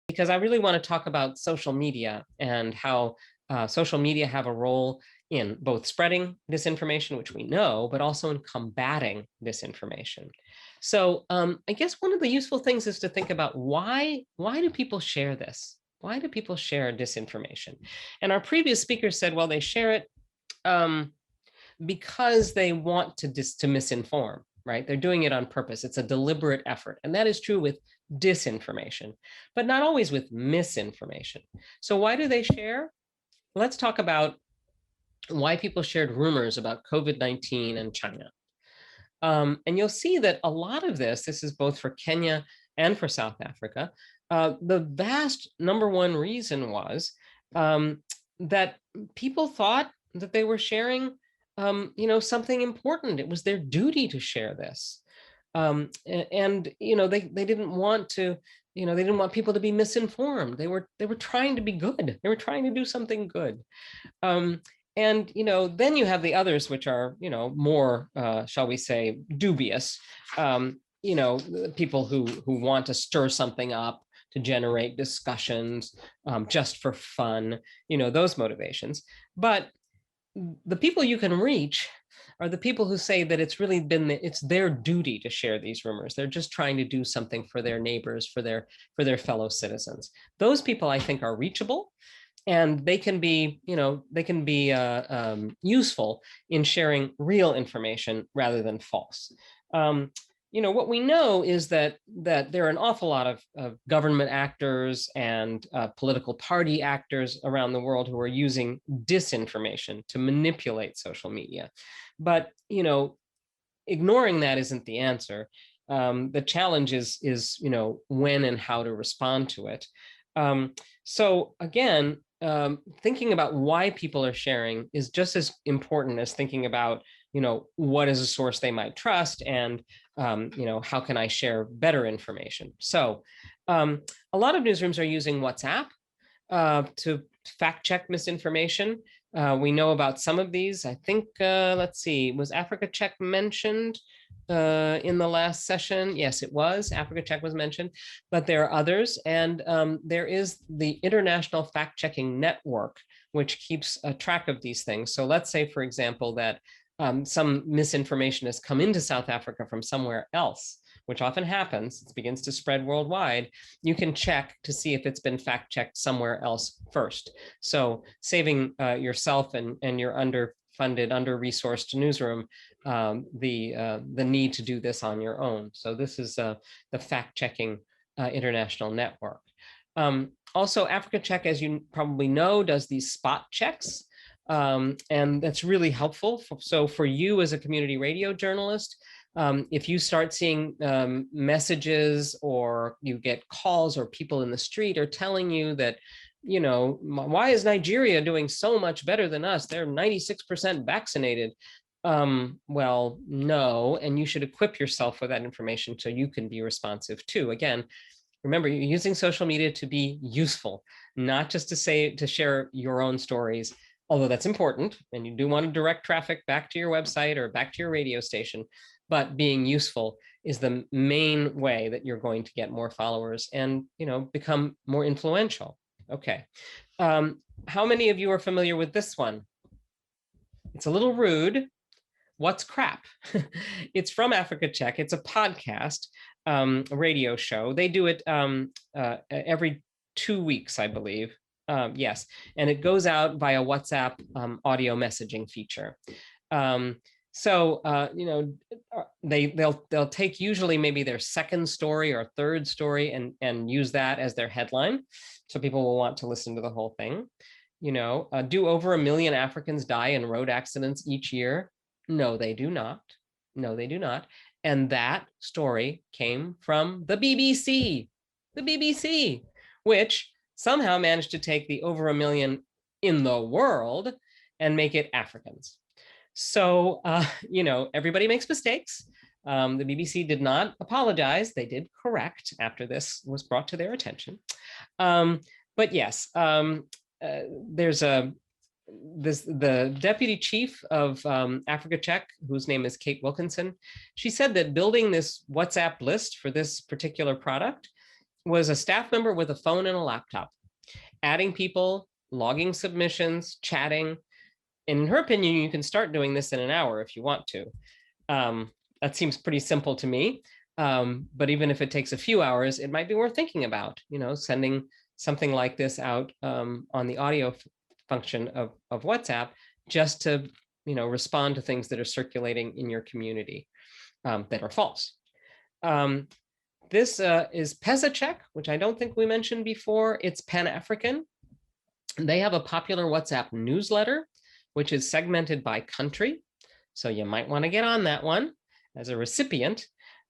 because I really want to talk about social media and how social media have a role in both spreading disinformation, which we know, but also in combating disinformation. So I guess one of the useful things is to think about why do people share this? Why do people share disinformation? And our previous speaker said, well, they share it because they want to misinform, right? They're doing it on purpose. It's a deliberate effort. And that is true with disinformation, but not always with misinformation. So why do they share? Let's talk about why people shared rumors about COVID-19 and China. And you'll see that a lot of this is both for Kenya and for South Africa. The vast #1 reason was that people thought that they were sharing something important. It was their duty to share this. And they didn't want to, they didn't want people to be misinformed. They were trying to be good. They were trying to do something good. And then you have the others, which are more shall we say dubious. People who want to stir something up to generate discussions just for fun, those motivations. But the people you can reach are the people who say that it's really it's their duty to share these rumors. They're just trying to do something for their neighbors, for their fellow citizens. Those people, I think, are reachable, and they can be, useful in sharing real information rather than false. What we know is that there are an awful lot of government actors and political party actors around the world who are using disinformation to manipulate social media. But ignoring that isn't the answer. The challenge is when and how to respond to it. So again, thinking about why people are sharing is just as important as thinking about what is a source they might trust, and how can I share better information? So a lot of newsrooms are using WhatsApp to fact check misinformation. We know about some of these. I think, let's see, was Africa Check mentioned in the last session? Yes, it was. Africa Check was mentioned, but there are others. And there is the International Fact Checking Network, which keeps a track of these things. So let's say, for example, that some misinformation has come into South Africa from somewhere else, which often happens. It begins to spread worldwide. You can check to see if it's been fact checked somewhere else first. So saving yourself and your underfunded, under-resourced newsroom the need to do this on your own. So this is the fact checking international network. Also, Africa Check, as you probably know, does these spot checks. And that's really helpful. So for you as a community radio journalist, if you start seeing messages, or you get calls, or people in the street are telling you that, why is Nigeria doing so much better than us? They're 96% vaccinated. Well, no, and you should equip yourself with that information so you can be responsive too. Again, remember, you're using social media to be useful, not just to share your own stories, although that's important, and you do want to direct traffic back to your website or back to your radio station. But being useful is the main way that you're going to get more followers and become more influential. Okay. How many of you are familiar with this one? It's a little rude. What's crap? It's from Africa Check. It's a podcast, a radio show. They do it every 2 weeks, I believe. Yes, and it goes out via WhatsApp audio messaging feature. So they'll take usually maybe their second story or third story and use that as their headline, so people will want to listen to the whole thing. Do over 1 million Africans die in road accidents each year? No, they do not. No, they do not. And that story came from the BBC. The BBC, which somehow managed to take the over 1 million in the world and make it Africans. So, everybody makes mistakes. The BBC did not apologize. They did correct after this was brought to their attention. But yes, there's the deputy chief of Africa Check, whose name is Kate Wilkinson. She said that building this WhatsApp list for this particular product was a staff member with a phone and a laptop, adding people, logging submissions, chatting. In her opinion, you can start doing this in an hour if you want to. That seems pretty simple to me. But even if it takes a few hours, it might be worth thinking about, sending something like this out on the audio function of WhatsApp, just to, respond to things that are circulating in your community that are false. This is PesaCheck, which I don't think we mentioned before. It's Pan-African. They have a popular WhatsApp newsletter, which is segmented by country. So you might want to get on that one as a recipient.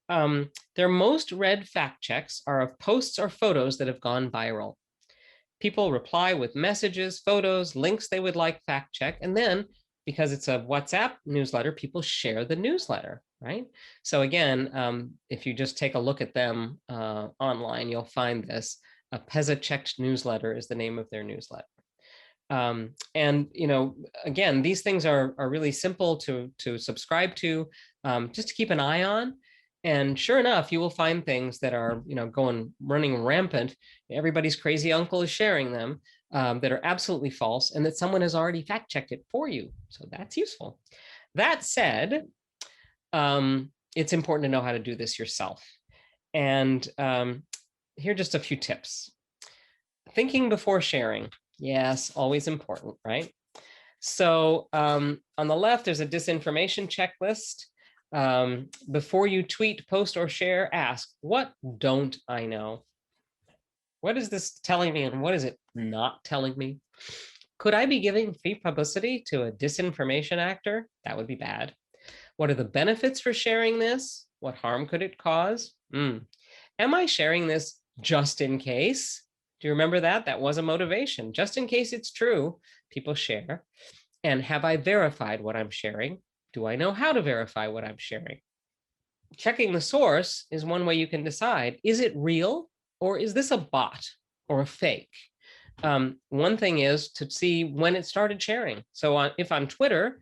Their most read fact checks are of posts or photos that have gone viral. People reply with messages, photos, links they would like fact check, and then, because it's a WhatsApp newsletter, people share the newsletter, right? So again, if you just take a look at them online, you'll find this. A PesaCheck newsletter is the name of their newsletter. And again, these things are really simple to subscribe to, just to keep an eye on. And sure enough, you will find things that are running rampant. Everybody's crazy uncle is sharing them, that are absolutely false, and that someone has already fact checked it for you. So that's useful. That said, it's important to know how to do this yourself. And here are just a few tips. Thinking before sharing. Yes, always important, right? So on the left, there's a disinformation checklist. Before you tweet, post, or share, ask, what don't I know? What is this telling me, and what is it not telling me? Could I be giving free publicity to a disinformation actor? That would be bad. What are the benefits for sharing this? What harm could it cause? Am I sharing this just in case? Do you remember that? That was a motivation. Just in case it's true, people share. And have I verified what I'm sharing? Do I know how to verify what I'm sharing? Checking the source is one way you can decide. Is it real, or is this a bot or a fake? One thing is to see when it started sharing. So if on Twitter,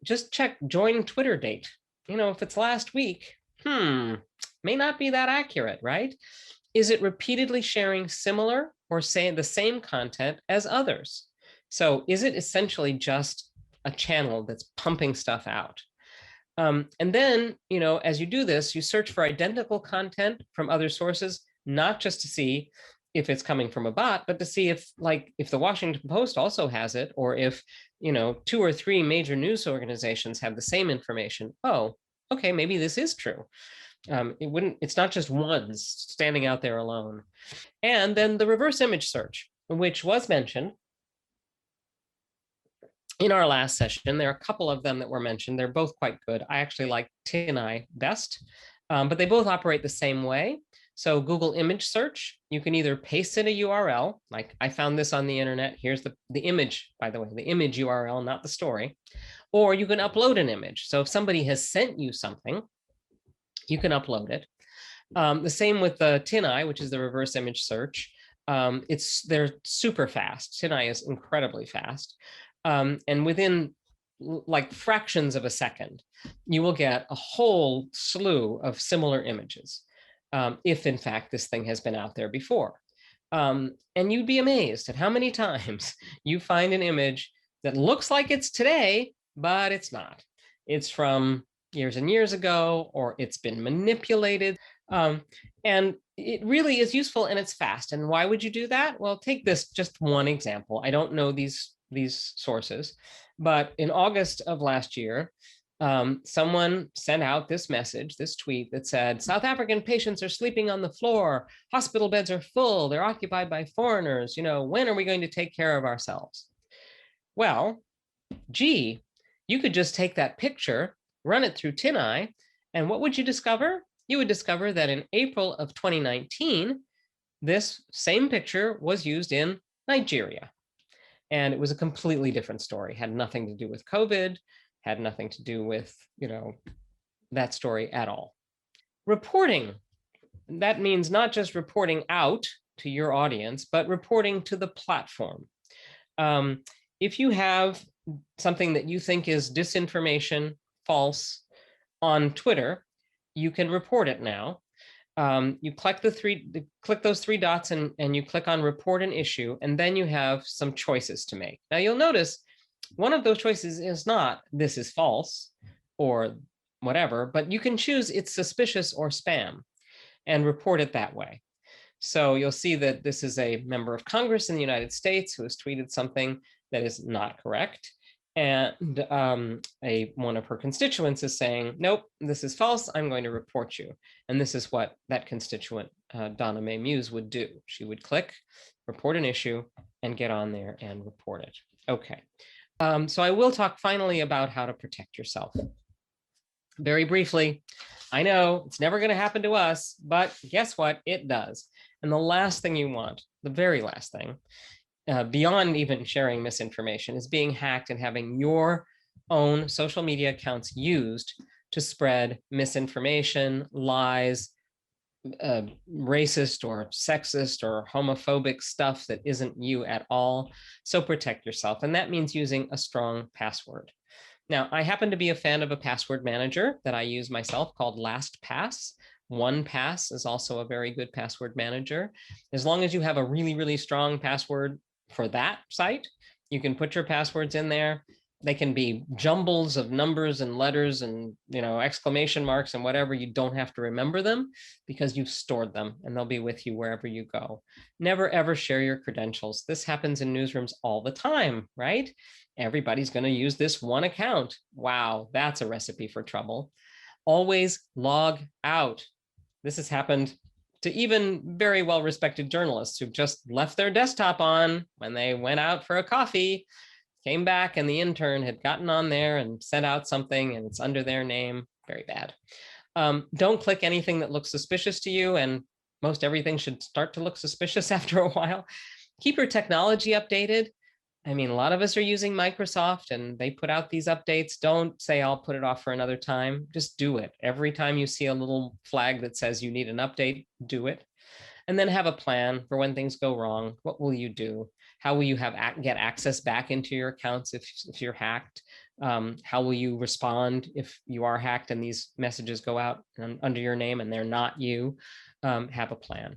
just check join Twitter date. If it's last week, may not be that accurate, right? Is it repeatedly sharing similar or saying the same content as others? So is it essentially just a channel that's pumping stuff out? And then, as you do this, you search for identical content from other sources, not just to see if it's coming from a bot, but to see if the Washington Post also has it, or if, 2 or 3 major news organizations have the same information. Oh, okay, maybe this is true. It's not just one standing out there alone. And then the reverse image search, which was mentioned in our last session. There are a couple of them that were mentioned. They're both quite good. I actually like TinEye best, but they both operate the same way. So Google image search, you can either paste in a URL, like I found this on the internet. Here's the image, by the way, the image URL, not the story, or you can upload an image. So if somebody has sent you something, you can upload it. The same with the TinEye, which is the reverse image search. They're super fast. TinEye is incredibly fast. And within like fractions of a second, you will get a whole slew of similar images, if in fact this thing has been out there before. And you'd be amazed at how many times you find an image that looks like it's today, but it's not. It's from years and years ago, or it's been manipulated. And it really is useful, and it's fast. And why would you do that? Well, take this just one example. I don't know these sources, but in August of last year, someone sent out this message, this tweet that said, South African patients are sleeping on the floor. Hospital beds are full. They're occupied by foreigners. When are we going to take care of ourselves? Well, gee, you could just take that picture, run it through TinEye, and what would you discover? You would discover that in April of 2019, this same picture was used in Nigeria. And it was a completely different story, had nothing to do with COVID, had nothing to do with, that story at all. Reporting, that means not just reporting out to your audience, but reporting to the platform. If you have something that you think is disinformation, false, on Twitter, you can report it now. You click those three dots and you click on report an issue, and then you have some choices to make. Now you'll notice one of those choices is not this is false or whatever, but you can choose it's suspicious or spam and report it that way. So you'll see that this is a member of Congress in the United States who has tweeted something that is not correct. And one of her constituents is saying, nope, this is false. I'm going to report you. And this is what that constituent, Donna Mae Muse, would do. She would click, report an issue, and get on there and report it. Okay. So I will talk finally about how to protect yourself. Very briefly, I know it's never going to happen to us, but guess what? It does. And the last thing you want, the very last thing, beyond even sharing misinformation, is being hacked and having your own social media accounts used to spread misinformation, lies, racist or sexist or homophobic stuff that isn't you at all. So protect yourself. And that means using a strong password. Now, I happen to be a fan of a password manager that I use myself called LastPass. 1Pass is also a very good password manager. As long as you have a really, really strong password for that site, you can put your passwords in there. They can be jumbles of numbers and letters and, exclamation marks and whatever. You don't have to remember them because you've stored them and they'll be with you wherever you go. Never, ever share your credentials. This happens in newsrooms all the time, right? Everybody's going to use this one account. Wow, that's a recipe for trouble. Always log out. This has happened to even very well-respected journalists who've just left their desktop on when they went out for a coffee, came back, and the intern had gotten on there and sent out something and it's under their name. Very bad. Don't click anything that looks suspicious to you, and most everything should start to look suspicious after a while. Keep your technology updated. I mean, a lot of us are using Microsoft and they put out these updates. Don't say, I'll put it off for another time. Just do it. Every time you see a little flag that says you need an update, do it. And then have a plan for when things go wrong. What will you do? How will you get access back into your accounts if you're hacked? How will you respond if you are hacked and these messages go out under your name and they're not you? Have a plan.